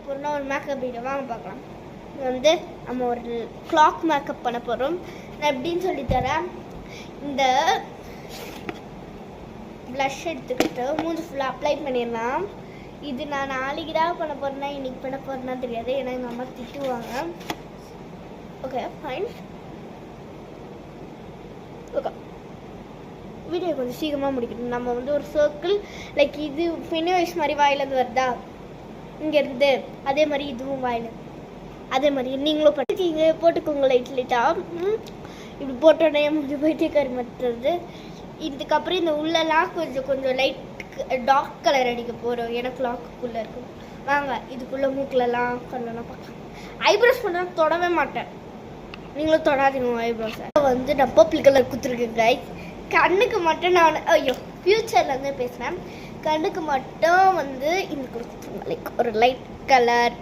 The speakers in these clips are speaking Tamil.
போகிறோம்னா ஒரு மேக்கப் வீடியோ வாங்க பார்க்கலாம். வந்து நம்ம ஒரு கிளாக் மேக்கப் பண்ண போகிறோம். நான் எப்படின்னு சொல்லித்தரேன். இந்த ப்ளஷ் எடுத்துக்கிட்டு மூஞ்சி ஃபுல்லாக அப்ளை பண்ணிடலாம். இது நான் நாளைக்கு தான் பண்ண போகிறேன்னா இன்றைக்கி பண்ண போகிறேன்னா தெரியாது, ஏன்னா எங்கள் அம்மா திட்டுவாங்க. Okay fine. ஓகே வீடியோ கொஞ்சம் சீக்கிரமாக முடிக்கணும். நம்ம வந்து ஒரு சர்க்கிள் லைக் இது ஃபினிஷ் மாதிரி வாயிலேருந்து வருதா இங்கேருந்து, அதே மாதிரி இதுவும் வாயில், அதே மாதிரி நீங்களும் பண்ணிருக்கீங்க. போட்டுக்கோங்க லைட்டாக. இப்படி போட்டோடனே முடிஞ்சு போயிட்டே கறி மற்றுறது. இதுக்கப்புறம் இந்த உள்ளெல்லாம் கொஞ்சம் கொஞ்சம் லைட் டார்க் கலர் அடிக்க போகிறோம். எனக்கு லாக்குக்குள்ளே இருக்கும். வாங்க இதுக்குள்ளே மூக்கிலலாம் கண்ணெல்லாம் பார்க்கலாம். ஐப்ரோஸ் பண்ண தொடவே மாட்டேன், நீங்களும் தொடாதீங்க ஐப்ரோஸை. வந்து நான் பர்பிள் கலர் கொடுத்துருக்கேன் கைஸ். கண்ணுக்கு மட்டும் நான் ஃப்யூச்சர்லேருந்து பேசுகிறேன். கண்ணுக்கு மட்டும் வந்து இந்த கொடுத்துருங்க லைக் ஒரு லைட் கலர்.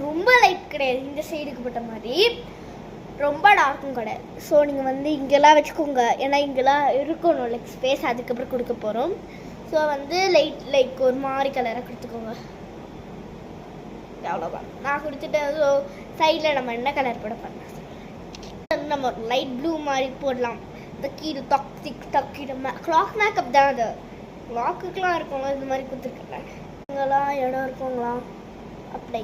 ரொம்ப லைட் கிடையாது, இந்த சைடுக்கு பட்ட மாதிரி. ரொம்ப டார்க்கும் கிடையாது. ஸோ நீங்கள் வந்து இங்கெல்லாம் வச்சுக்கோங்க, ஏன்னா இங்கெல்லாம் இருக்கணும் லைக் ஸ்பேஸ். அதுக்கப்புறம் கொடுக்க போகிறோம். ஸோ வந்து லைக் ஒரு மாதிரி கலராக கொடுத்துக்கோங்க. அவ்வளோதான் நான் கொடுத்துட்டேன். ஸோ சைடில் நம்ம என்ன கலர் போட பண்ணலாம், நம்ம லைட் ப்ளூ மாதிரி போடலாம். இந்த கீழே டக்கிட கிளாக் மேக்கப் தான். அது கிளாக்குக்கெலாம் இருக்கவங்க இந்த மாதிரி கொடுத்துருக்கேன். இங்கெல்லாம் இடம் இருக்கவங்களா அப்படி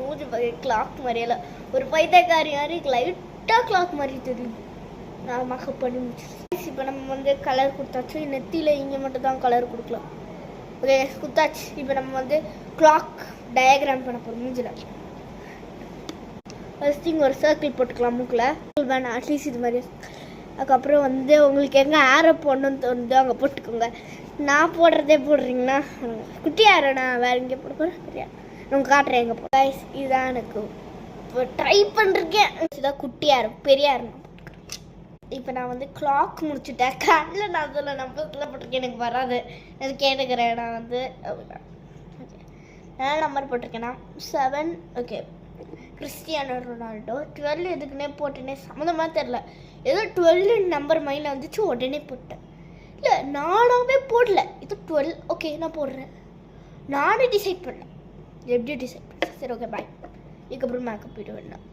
மூஞ்சி பார்க்க கிளாக் மாதிரியெல்லாம் ஒரு பைத்தியக்காரி மாதிரி லைட்டாக கிளாக் மாதிரி தெரியும். நான் மேக்கப் பண்ணி முடிச்சிருக்கேன். இப்போ நம்ம வந்து கலர் கொடுத்தாச்சு. நெத்தியில் இங்கே மட்டும் தான் கலர் கொடுக்கலாம். ஓகே கொடுத்தாச்சு. இப்போ நம்ம வந்து கிளாக் டயக்ராம் பண்ண போகிறோம் மூஞ்சில். ஃபர்ஸ்ட் இங்கே ஒரு சர்க்கிள் போட்டுக்கலாம் மூக்கில் வேணாம், அட்லீஸ்ட் இது மாதிரி. அதுக்கப்புறம் வந்து உங்களுக்கு எங்கே ஆரோ போடணும்னு தோணுதோ அங்கே போட்டுக்கோங்க. நான் போடுறதே போடுறீங்கன்னா குட்டி ஆரோ நான் வேறு எங்கே போட போகிறேன் தெரியாது, நான் காட்டுறேன் எங்கே போ. கைஸ் இதுதான் எனக்கு இப்போ ட்ரை பண்ணிருக்கேன். இதுதான் குட்டி ஆரோ, பெரிய ஆரோ. இப்போ நான் வந்து கிளாக் முடிச்சுட்டேன். கண்ணில் நான் அதில் நம்பரில் போட்டிருக்கேன், எனக்கு வராது, அது கேட்டுக்கிறேன். நான் வந்து நான் நம்பர் போட்டிருக்கேன்னா 7. ஓகே கிறிஸ்டியானோ ரொனால்டோ 12 எதுக்குன்னே போட்டேனே சம்மந்தமாக தெரில. ஏதோ 12 நம்பர் மைண்டில் வந்துச்சு, உடனே போட்டேன். இல்லை நானாகவே போடல, இது 12. ஓகே நான் போடுறேன். நானே டிசைட் பண்ணேன். எப்படி டிசைட் பண்ணேன். சரி ஓகே பாய். இதுக்கப்புறம் மேக்கப் வீடியோ வேணாம்.